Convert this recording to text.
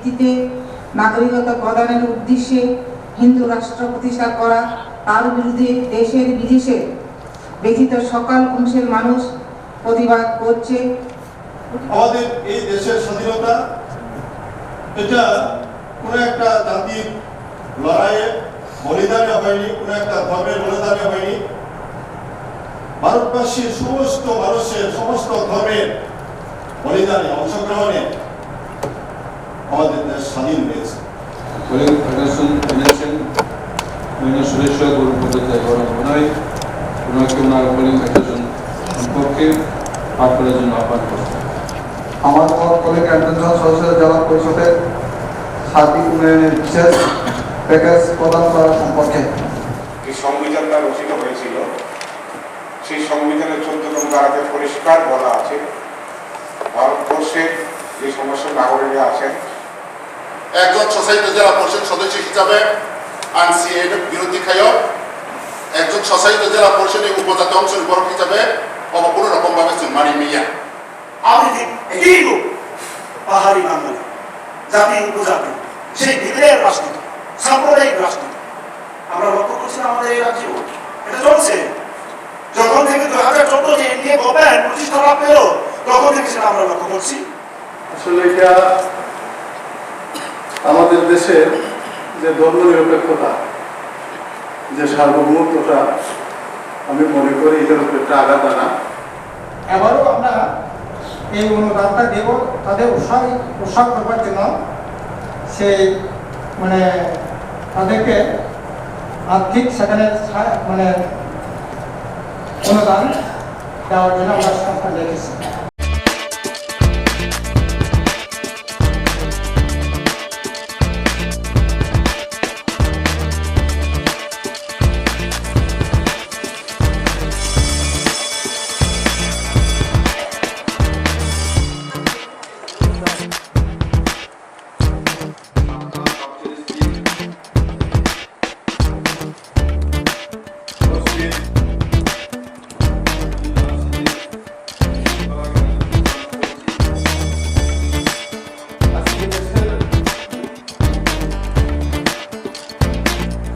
ভিত্তিতে নাগরিকতা প্রদানের উদ্দেশ্যে হিন্দু রাষ্ট্র প্রতিষ্ঠা করা, তার বিরুদ্ধে দেশের বিদেশে ব্যতীত সকল অংশের মানুষ প্রতিবাদ করছে। আমাদের এই দেশের স্বাধীনতা এটা কোনো একটা জাতির লড়াইয়ে বলিদানে হয়নি, কোনো একটা ধর্মের বলিদানে হয়নি। ভারতবাসীর সমস্ত মানুষের সমস্ত ধর্মের বলিদানে অংশগ্রহণে আমাদের দেশ স্বাধীন হয়েছে। পোলিং ফেডারেশন এনেছেন সুরেশ্বর গুরুপদ্ধতি নয় ওনাকে ওনার পোলিং ফেডারেশন সম্পর্কে পাঠ করার জন্য আহ্বান করছেন। আমার পোলিং অ্যাডমিশন সদস্য জেলা পরিষদের সার্বিক উন্নয়নের বিশেষ প্যাকেজ প্রদান করা সম্পর্কে যে সংবিধানটা রচিত হয়েছিল সেই সংবিধানের 14 নং ধারাতে পরিষ্কার বলা আছে ভারতবর্ষের যে সমস্ত নাগরিকরা আছেন একজন সোসাইটি জেলা পরিষদ সদস্য হিসাবে আনসি এর বিরোধী খায়, একজন সোসাইটি জেলা পরিষদের উপজাতি অংশ বিবরক হিসাবে কোনো রকম ভাবে মানি মিয়া আমি একই লোক, পাহাড়ি বাঙালি, জাতি উপজাতি, সেই ভিতরের রাজনীতি, সাম্প্রদায়িক রাজনীতি আমরা লক্ষ্য করছি আমাদের এই রাজ্যে এটা চলছে। যখন থেকে 2014 যে এনডিএ গভর্নমেন্ট প্রতিষ্ঠা লাভ পেল তখন থেকে সেটা আমরা লক্ষ্য করছি। আসলে এটা আমাদের দেশের যে ধর্মনিরপেক্ষতা, যে সার্বভৌমত্বটা, আমি মনে করি এটার উপর একটা আঘাত আনা। এবারও আমরা এই অনুদানটা দেব তাদের উৎসাহ করবার জন্য, সেই তাদেরকে আর্থিক সেখানে অনুদান দেওয়ার জন্য আমরা সংস্থা রেখেছি।